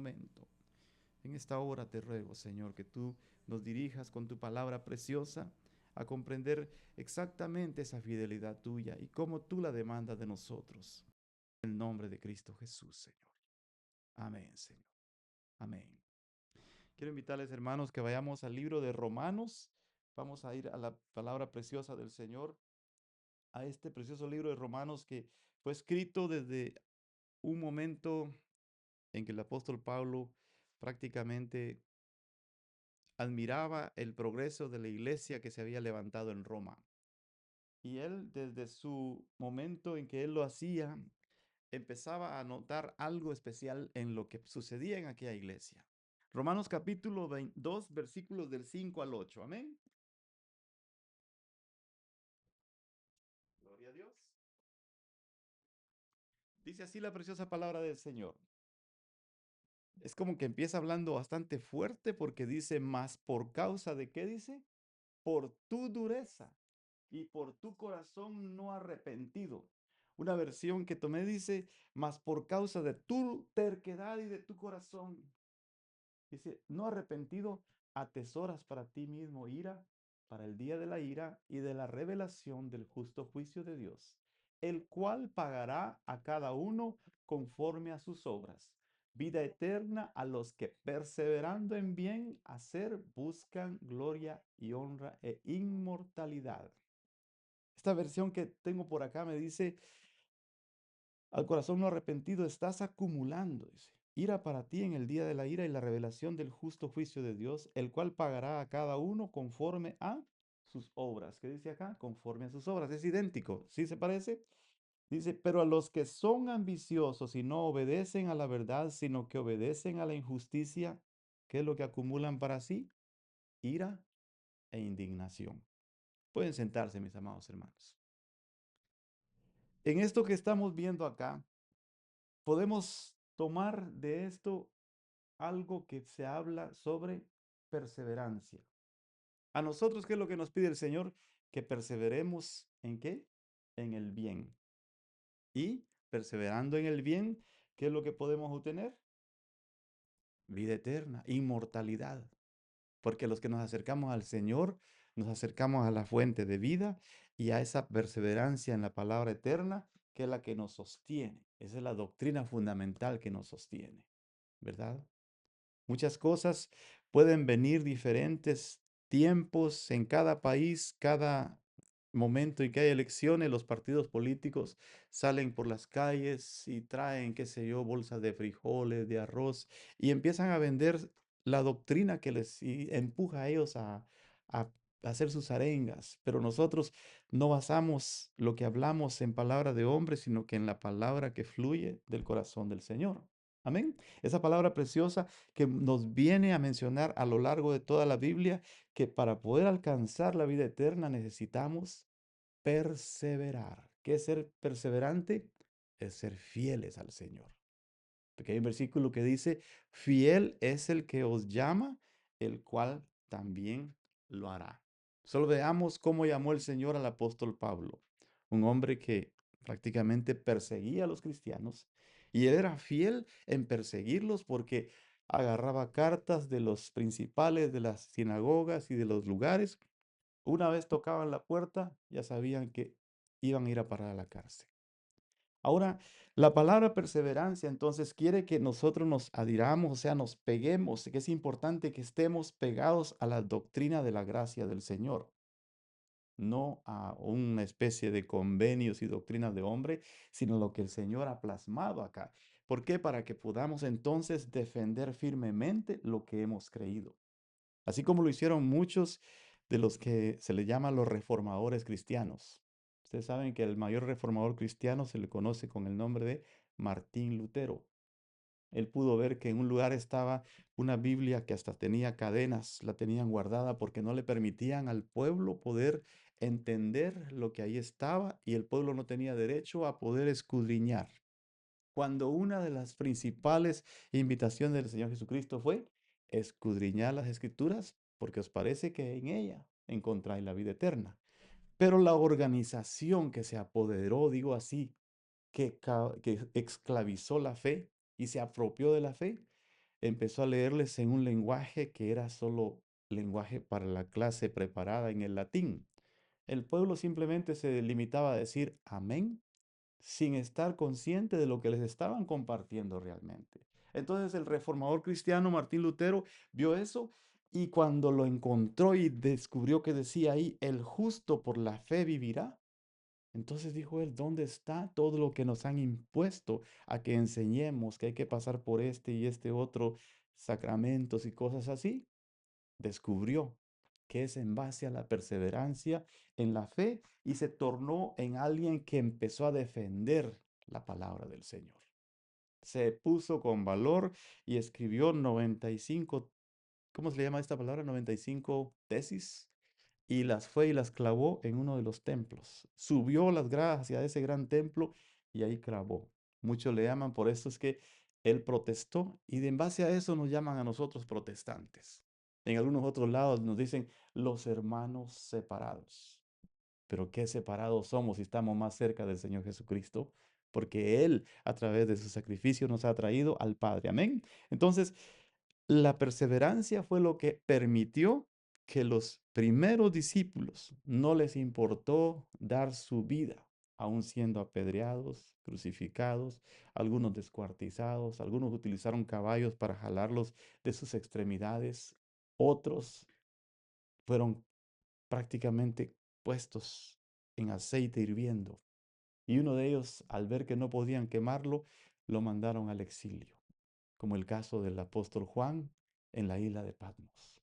momento. En esta hora te ruego, Señor, que tú nos dirijas con tu palabra preciosa a comprender exactamente esa fidelidad tuya y cómo tú la demandas de nosotros. En el nombre de Cristo Jesús, Señor. Amén, Señor. Amén. Quiero invitarles, hermanos, que vayamos al libro de Romanos. Vamos a ir a la palabra preciosa del Señor, a este precioso libro de Romanos que fue escrito desde un momento en que el apóstol Pablo prácticamente admiraba el progreso de la iglesia que se había levantado en Roma. Y él, desde su momento en que él lo hacía, empezaba a notar algo especial en lo que sucedía en aquella iglesia. Romanos capítulo 2, versículos del 5 al 8. Amén. Gloria a Dios. Dice así la preciosa palabra del Señor. Es como que empieza hablando bastante fuerte porque dice, más por causa de qué dice, por tu dureza y por tu corazón no arrepentido. Una versión que tomé dice, mas por causa de tu terquedad y de tu corazón. Dice, no arrepentido, atesoras para ti mismo ira, para el día de la ira y de la revelación del justo juicio de Dios, el cual pagará a cada uno conforme a sus obras. Vida eterna a los que perseverando en bien hacer buscan gloria y honra e inmortalidad. Esta versión que tengo por acá me dice, al corazón no arrepentido estás acumulando, dice, ira para ti en el día de la ira y la revelación del justo juicio de Dios, el cual pagará a cada uno conforme a sus obras. ¿Qué dice acá? Conforme a sus obras. Es idéntico. ¿Sí se parece? Dice, pero a los que son ambiciosos y no obedecen a la verdad, sino que obedecen a la injusticia, ¿qué es lo que acumulan para sí? Ira e indignación. Pueden sentarse, mis amados hermanos. En esto que estamos viendo acá, podemos tomar de esto algo que se habla sobre perseverancia. A nosotros, ¿qué es lo que nos pide el Señor? Que perseveremos en qué? En el bien. Y perseverando en el bien, ¿qué es lo que podemos obtener? Vida eterna, inmortalidad. Porque los que nos acercamos al Señor, nos acercamos a la fuente de vida y a esa perseverancia en la palabra eterna, que es la que nos sostiene. Esa es la doctrina fundamental que nos sostiene, ¿verdad? Muchas cosas pueden venir diferentes tiempos en cada país, cada momento en que hay elecciones, los partidos políticos salen por las calles y traen, qué sé yo, bolsas de frijoles, de arroz y empiezan a vender la doctrina que les empuja a ellos a hacer sus arengas. Pero nosotros no basamos lo que hablamos en palabra de hombre, sino que en la palabra que fluye del corazón del Señor. Amén. Esa palabra preciosa que nos viene a mencionar a lo largo de toda la Biblia, que para poder alcanzar la vida eterna necesitamos perseverar. ¿Qué es ser perseverante? Es ser fieles al Señor. Porque hay un versículo que dice, fiel es el que os llama, el cual también lo hará. Solo veamos cómo llamó el Señor al apóstol Pablo, un hombre que prácticamente perseguía a los cristianos y él era fiel en perseguirlos porque agarraba cartas de los principales de las sinagogas y de los lugares. Una vez tocaban la puerta, ya sabían que iban a ir a parar a la cárcel. Ahora, la palabra perseverancia entonces quiere que nosotros nos adhiramos, o sea, nos peguemos, que es importante que estemos pegados a la doctrina de la gracia del Señor, no a una especie de convenios y doctrinas de hombre, sino lo que el Señor ha plasmado acá. ¿Por qué? Para que podamos entonces defender firmemente lo que hemos creído. Así como lo hicieron muchos de los que se le llama los reformadores cristianos. Ustedes saben que el mayor reformador cristiano se le conoce con el nombre de Martín Lutero. Él pudo ver que en un lugar estaba una Biblia que hasta tenía cadenas, la tenían guardada porque no le permitían al pueblo poder entender lo que ahí estaba y el pueblo no tenía derecho a poder escudriñar. Cuando una de las principales invitaciones del Señor Jesucristo fue escudriñar las escrituras porque os parece que en ella encontráis la vida eterna. Pero la organización que se apoderó, digo así, que esclavizó la fe y se apropió de la fe, empezó a leerles en un lenguaje que era solo lenguaje para la clase preparada en el latín. El pueblo simplemente se limitaba a decir amén sin estar consciente de lo que les estaban compartiendo realmente. Entonces el reformador cristiano Martín Lutero vio eso y cuando lo encontró y descubrió que decía ahí, el justo por la fe vivirá, entonces dijo él, ¿dónde está todo lo que nos han impuesto a que enseñemos que hay que pasar por este y este otro sacramentos y cosas así? Descubrió que es en base a la perseverancia en la fe y se tornó en alguien que empezó a defender la palabra del Señor. Se puso con valor y escribió 95, ¿cómo se le llama esta palabra? 95 tesis y las fue y las clavó en uno de los templos. Subió las gradas hacia ese gran templo y ahí clavó. Muchos le llaman, por eso es que él protestó y en base a eso nos llaman a nosotros protestantes. En algunos otros lados nos dicen los hermanos separados. Pero qué separados somos si estamos más cerca del Señor Jesucristo, porque Él a través de su sacrificio nos ha traído al Padre. Amén. Entonces, la perseverancia fue lo que permitió que los primeros discípulos no les importó dar su vida, aun siendo apedreados, crucificados, algunos descuartizados, algunos utilizaron caballos para jalarlos de sus extremidades, otros fueron prácticamente puestos en aceite hirviendo. Y uno de ellos, al ver que no podían quemarlo, lo mandaron al exilio, como el caso del apóstol Juan en la isla de Patmos.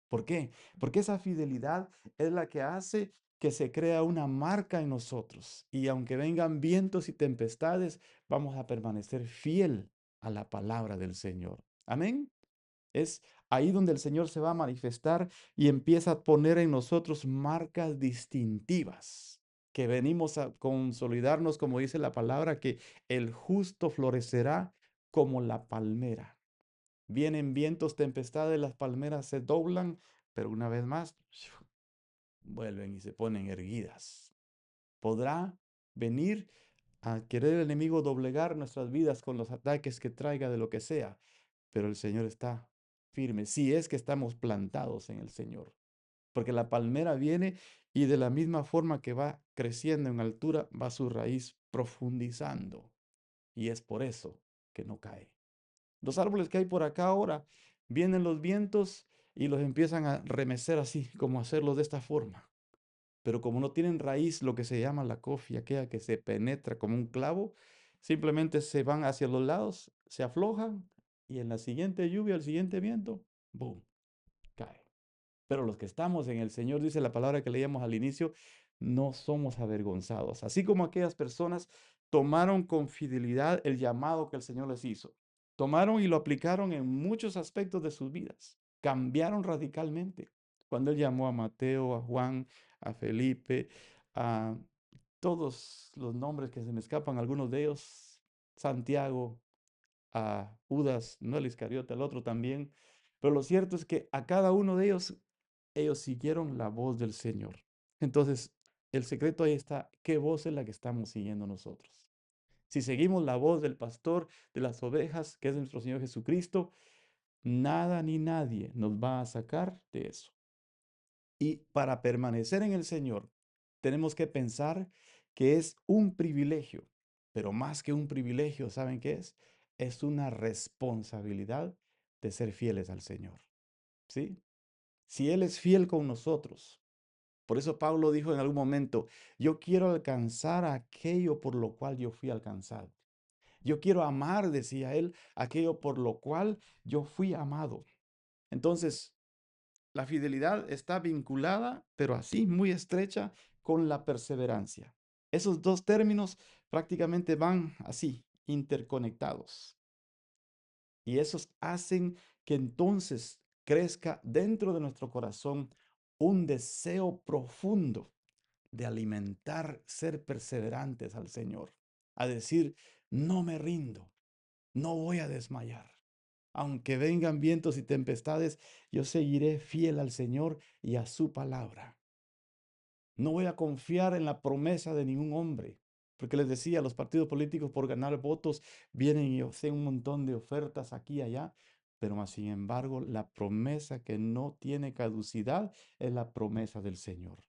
¿Por qué? Porque esa fidelidad es la que hace que se crea una marca en nosotros. Y aunque vengan vientos y tempestades, vamos a permanecer fiel a la palabra del Señor. Amén. Es ahí donde el Señor se va a manifestar y empieza a poner en nosotros marcas distintivas, que venimos a consolidarnos, como dice la palabra, que el justo florecerá como la palmera. Vienen vientos, tempestades, las palmeras se doblan, pero una vez más vuelven y se ponen erguidas. Podrá venir a querer el enemigo doblegar nuestras vidas con los ataques que traiga de lo que sea, pero el Señor está firme, si es que estamos plantados en el Señor. Porque la palmera viene y de la misma forma que va creciendo en altura, va su raíz profundizando. Y es por eso que no cae. Los árboles que hay por acá ahora, vienen los vientos y los empiezan a remecer así, como hacerlo de esta forma. Pero como no tienen raíz, lo que se llama la cofia, aquella que se penetra como un clavo, simplemente se van hacia los lados, se aflojan y en la siguiente lluvia, el siguiente viento, ¡boom!, cae. Pero los que estamos en el Señor, dice la palabra que leíamos al inicio, no somos avergonzados. Así como aquellas personas tomaron con fidelidad el llamado que el Señor les hizo. Tomaron y lo aplicaron en muchos aspectos de sus vidas. Cambiaron radicalmente. Cuando Él llamó a Mateo, a Juan, a Felipe, a todos los nombres que se me escapan, algunos de ellos, Santiago, a Judas, no el Iscariote, al otro también. Pero lo cierto es que a cada uno de ellos, ellos siguieron la voz del Señor. Entonces, el secreto ahí está, ¿qué voz es la que estamos siguiendo nosotros? Si seguimos la voz del pastor de las ovejas, que es nuestro Señor Jesucristo, nada ni nadie nos va a sacar de eso. Y para permanecer en el Señor, tenemos que pensar que es un privilegio, pero más que un privilegio, ¿saben qué es? Es una responsabilidad de ser fieles al Señor, ¿sí? Si Él es fiel con nosotros, por eso Pablo dijo en algún momento, yo quiero alcanzar aquello por lo cual yo fui alcanzado. Yo quiero amar, decía él, aquello por lo cual yo fui amado. Entonces, la fidelidad está vinculada, pero así muy estrecha, con la perseverancia. Esos dos términos prácticamente van así, interconectados. Y esos hacen que entonces crezca dentro de nuestro corazón un deseo profundo de alimentar, ser perseverantes al Señor, a decir, no me rindo, no voy a desmayar. Aunque vengan vientos y tempestades, yo seguiré fiel al Señor y a su palabra. No voy a confiar en la promesa de ningún hombre, porque les decía, los partidos políticos por ganar votos vienen y hacen un montón de ofertas aquí y allá, pero más sin embargo, la promesa que no tiene caducidad es la promesa del Señor.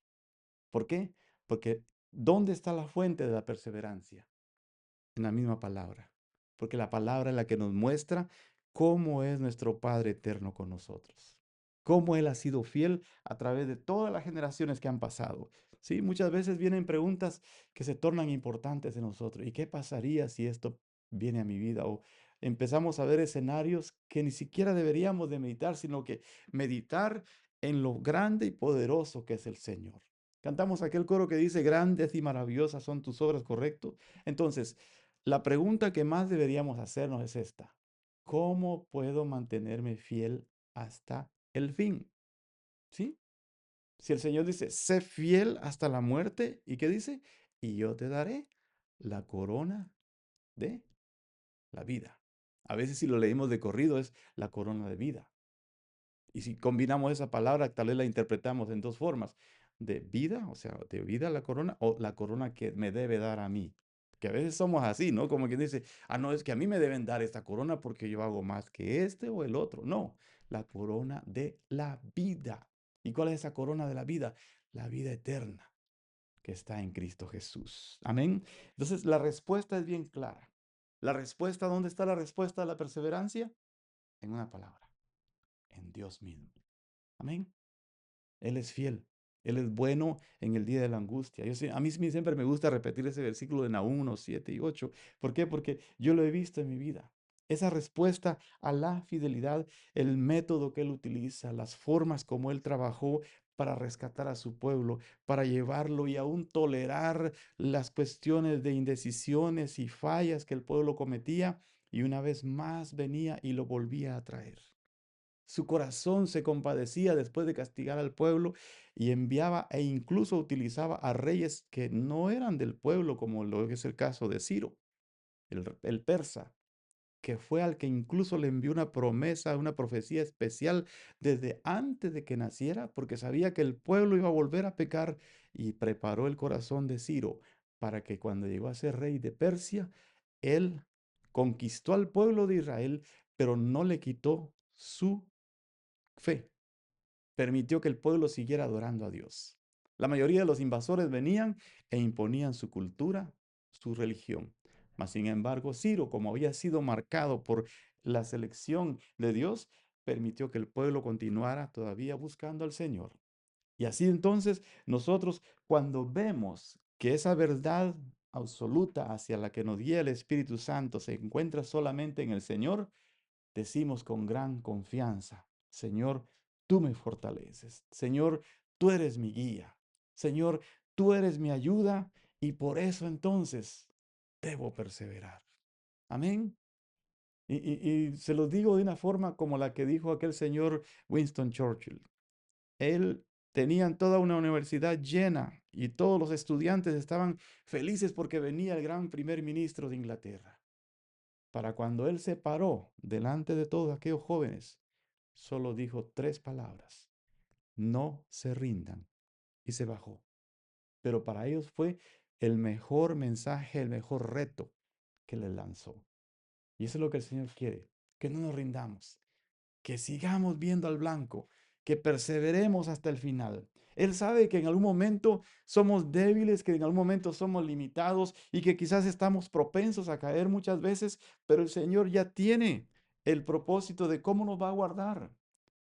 ¿Por qué? Porque ¿dónde está la fuente de la perseverancia? En la misma palabra. Porque la palabra es la que nos muestra cómo es nuestro Padre eterno con nosotros. Cómo Él ha sido fiel a través de todas las generaciones que han pasado. Sí, muchas veces vienen preguntas que se tornan importantes en nosotros. ¿Y qué pasaría si esto viene a mi vida? O empezamos a ver escenarios que ni siquiera deberíamos de meditar, sino que meditar en lo grande y poderoso que es el Señor. Cantamos aquel coro que dice, grandes y maravillosas son tus obras, ¿correcto? Entonces, la pregunta que más deberíamos hacernos es esta: ¿cómo puedo mantenerme fiel hasta el fin? ¿Sí? Si el Señor dice, sé fiel hasta la muerte, ¿y qué dice? Y yo te daré la corona de la vida. A veces si lo leímos de corrido es la corona de vida. Y si combinamos esa palabra, tal vez la interpretamos en dos formas: de vida, o sea, de vida la corona, o la corona que me debe dar a mí. Que a veces somos así, ¿no? Como quien dice, ah, no, es que a mí me deben dar esta corona porque yo hago más que este o el otro. No, la corona de la vida. ¿Y cuál es esa corona de la vida? La vida eterna que está en Cristo Jesús. Amén. Entonces, la respuesta es bien clara. La respuesta, ¿dónde está la respuesta a la perseverancia? En una palabra: en Dios mismo. Amén. Él es fiel. Él es bueno en el día de la angustia. A mí siempre me gusta repetir ese versículo de Nahum 1, 7 y 8. ¿Por qué? Porque yo lo he visto en mi vida. Esa respuesta a la fidelidad, el método que él utiliza, las formas como él trabajó para rescatar a su pueblo, para llevarlo y aún tolerar las cuestiones de indecisiones y fallas que el pueblo cometía, y una vez más venía y lo volvía a traer. Su corazón se compadecía después de castigar al pueblo y enviaba e incluso utilizaba a reyes que no eran del pueblo, como lo es el caso de Ciro, el persa, que fue al que incluso le envió una promesa, una profecía especial desde antes de que naciera, porque sabía que el pueblo iba a volver a pecar, y preparó el corazón de Ciro para que cuando llegó a ser rey de Persia, él conquistó al pueblo de Israel, pero no le quitó su fe. Permitió que el pueblo siguiera adorando a Dios. La mayoría de los invasores venían e imponían su cultura, su religión. Mas, sin embargo, Ciro, como había sido marcado por la selección de Dios, permitió que el pueblo continuara todavía buscando al Señor. Y así entonces nosotros, cuando vemos que esa verdad absoluta hacia la que nos guía el Espíritu Santo se encuentra solamente en el Señor, decimos con gran confianza: Señor, tú me fortaleces. Señor, tú eres mi guía. Señor, tú eres mi ayuda, y por eso entonces debo perseverar. Amén. Y se los digo de una forma como la que dijo aquel señor Winston Churchill. Él tenían toda una universidad llena y todos los estudiantes estaban felices porque venía el gran primer ministro de Inglaterra. Para cuando él se paró delante de todos aquellos jóvenes, solo dijo tres palabras: no se rindan, y se bajó. Pero para ellos fue el mejor mensaje, el mejor reto que les lanzó. Y eso es lo que el Señor quiere: que no nos rindamos, que sigamos viendo al blanco, que perseveremos hasta el final. Él sabe que en algún momento somos débiles, que en algún momento somos limitados y que quizás estamos propensos a caer muchas veces, pero el Señor ya tiene el propósito de cómo nos va a guardar.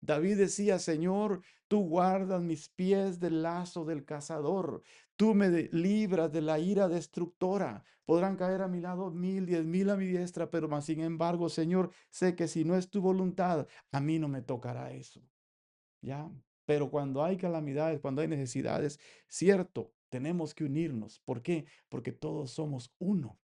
David decía: Señor, tú guardas mis pies del lazo del cazador, tú me libras de la ira destructora. Podrán caer a mi lado 1000, 10,000 a mi diestra, pero más sin embargo, Señor, sé que si no es tu voluntad, a mí no me tocará eso. ¿Ya? Pero cuando hay calamidades, cuando hay necesidades, cierto, tenemos que unirnos. ¿Por qué? Porque todos somos uno.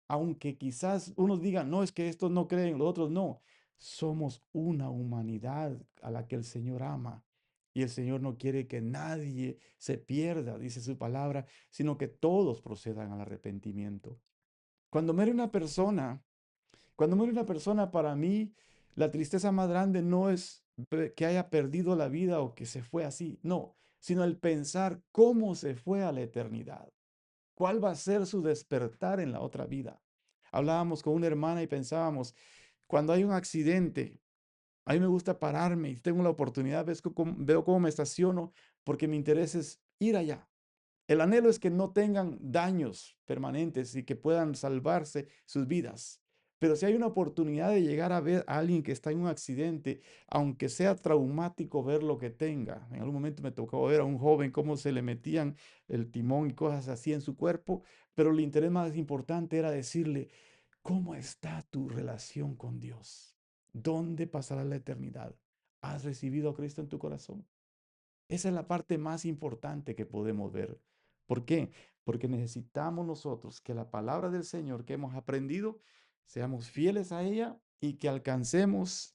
Aunque quizás unos digan, no, es que estos no creen, los otros no. Somos una humanidad a la que el Señor ama. Y el Señor no quiere que nadie se pierda, dice su palabra, sino que todos procedan al arrepentimiento. Cuando muere una persona, cuando muere una persona, para mí, la tristeza más grande no es que haya perdido la vida o que se fue así, no, sino el pensar cómo se fue a la eternidad. ¿Cuál va a ser su despertar en la otra vida? Hablábamos con una hermana y pensábamos, cuando hay un accidente, A mí me gusta pararme y tengo la oportunidad, veo cómo me estaciono porque mi interés es ir allá. El anhelo es que no tengan daños permanentes y que puedan salvarse sus vidas. Pero si hay una oportunidad de llegar a ver a alguien que está en un accidente, aunque sea traumático ver lo que tenga. En algún momento me tocó ver a un joven cómo se le metían el timón y cosas así en su cuerpo, pero el interés más importante era decirle, ¿cómo está tu relación con Dios? ¿Dónde pasará la eternidad? ¿Has recibido a Cristo en tu corazón? Esa es la parte más importante que podemos ver. ¿Por qué? Porque necesitamos nosotros que la palabra del Señor que hemos aprendido, seamos fieles a ella y que alcancemos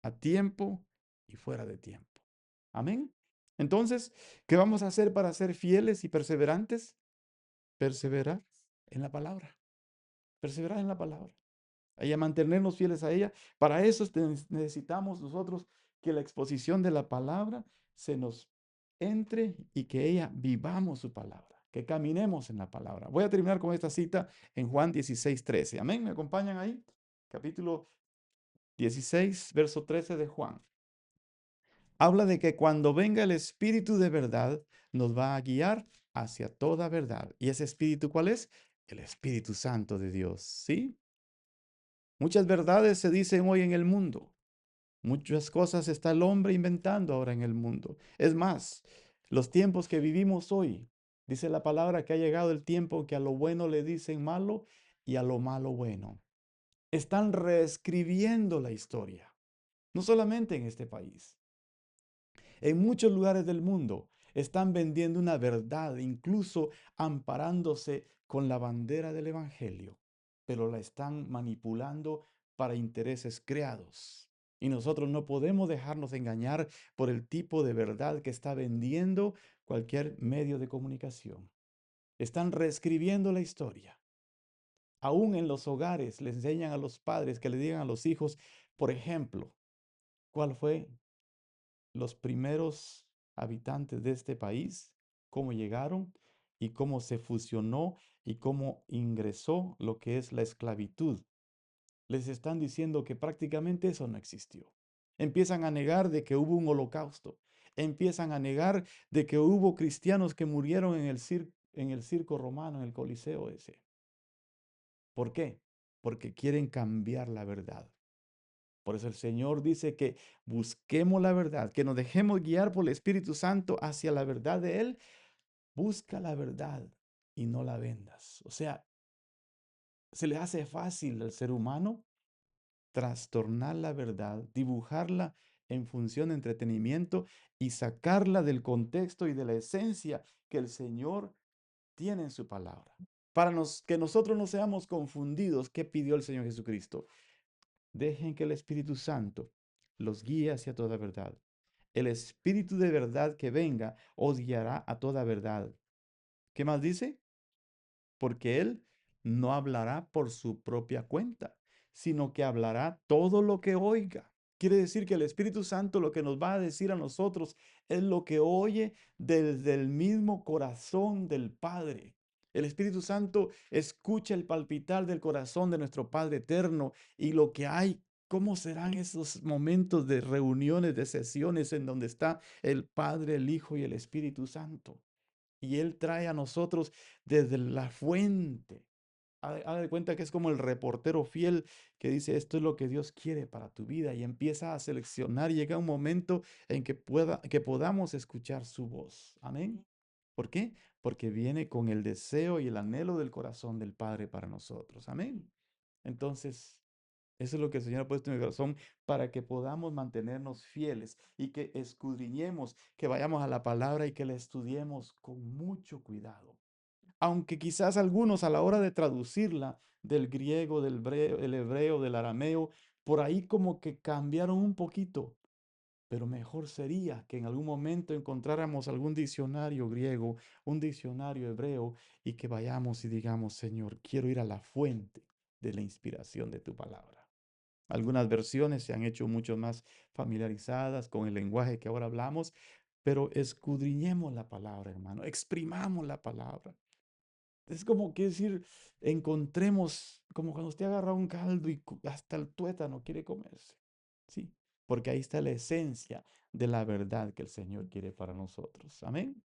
a tiempo y fuera de tiempo. Amén. Entonces, ¿qué vamos a hacer para ser fieles y perseverantes? Perseverar en la palabra. Perseverar en la palabra. A mantenernos fieles a ella. Para eso necesitamos nosotros que la exposición de la palabra se nos entre y que ella vivamos su palabra, que caminemos en la palabra. Voy a terminar con esta cita en Juan 16:13. Amén. ¿Me acompañan ahí? Capítulo 16, verso 13 de Juan. Habla de que cuando venga el Espíritu de verdad, nos va a guiar hacia toda verdad. ¿Y ese Espíritu cuál es? El Espíritu Santo de Dios. ¿Sí? Muchas verdades se dicen hoy en el mundo. Muchas cosas está el hombre inventando ahora en el mundo. Es más, los tiempos que vivimos hoy, dice la palabra que ha llegado el tiempo que a lo bueno le dicen malo y a lo malo bueno. Están reescribiendo la historia, no solamente en este país. En muchos lugares del mundo están vendiendo una verdad, incluso amparándose con la bandera del Evangelio, pero la están manipulando para intereses creados. Y nosotros no podemos dejarnos engañar por el tipo de verdad que está vendiendo cualquier medio de comunicación. Están reescribiendo la historia. Aún en los hogares le enseñan a los padres que le digan a los hijos, por ejemplo, cuál fue los primeros habitantes de este país, cómo llegaron y cómo se fusionó y cómo ingresó lo que es la esclavitud. Les están diciendo que prácticamente eso no existió. Empiezan a negar de que hubo un holocausto. Empiezan a negar de que hubo cristianos que murieron en el circo romano, en el Coliseo ese. ¿Por qué? Porque quieren cambiar la verdad. Por eso el Señor dice que busquemos la verdad, que nos dejemos guiar por el Espíritu Santo hacia la verdad de Él. Busca la verdad y no la vendas. O sea, se le hace fácil al ser humano trastornar la verdad, dibujarla en función de entretenimiento y sacarla del contexto y de la esencia que el Señor tiene en su palabra. Que nosotros no seamos confundidos, ¿qué pidió el Señor Jesucristo? Dejen que el Espíritu Santo los guíe hacia toda verdad. El Espíritu de verdad que venga os guiará a toda verdad. ¿Qué más dice? Porque Él no hablará por su propia cuenta, sino que hablará todo lo que oiga. Quiere decir que el Espíritu Santo lo que nos va a decir a nosotros es lo que oye desde el mismo corazón del Padre. El Espíritu Santo escucha el palpitar del corazón de nuestro Padre eterno y lo que hay. ¿Cómo serán esos momentos de reuniones, de sesiones en donde está el Padre, el Hijo y el Espíritu Santo? Y Él trae a nosotros desde la fuente. Haz de cuenta que es como el reportero fiel que dice, esto es lo que Dios quiere para tu vida y empieza a seleccionar. Llega un momento en que podamos escuchar su voz. Amén. ¿Por qué? Porque viene con el deseo y el anhelo del corazón del Padre para nosotros. Amén. Entonces, eso es lo que el Señor ha puesto en mi corazón para que podamos mantenernos fieles y que escudriñemos, que vayamos a la palabra y que la estudiemos con mucho cuidado. Aunque quizás algunos a la hora de traducirla del griego, el hebreo, del arameo, por ahí como que cambiaron un poquito. Pero mejor sería que en algún momento encontráramos algún diccionario griego, un diccionario hebreo y que vayamos y digamos, Señor, quiero ir a la fuente de la inspiración de tu palabra. Algunas versiones se han hecho mucho más familiarizadas con el lenguaje que ahora hablamos, pero escudriñemos la palabra, hermano, exprimamos la palabra. Es como que decir, encontremos, como cuando usted agarra un caldo y hasta el tuétano quiere comerse. Sí, porque ahí está la esencia de la verdad que el Señor quiere para nosotros. Amén.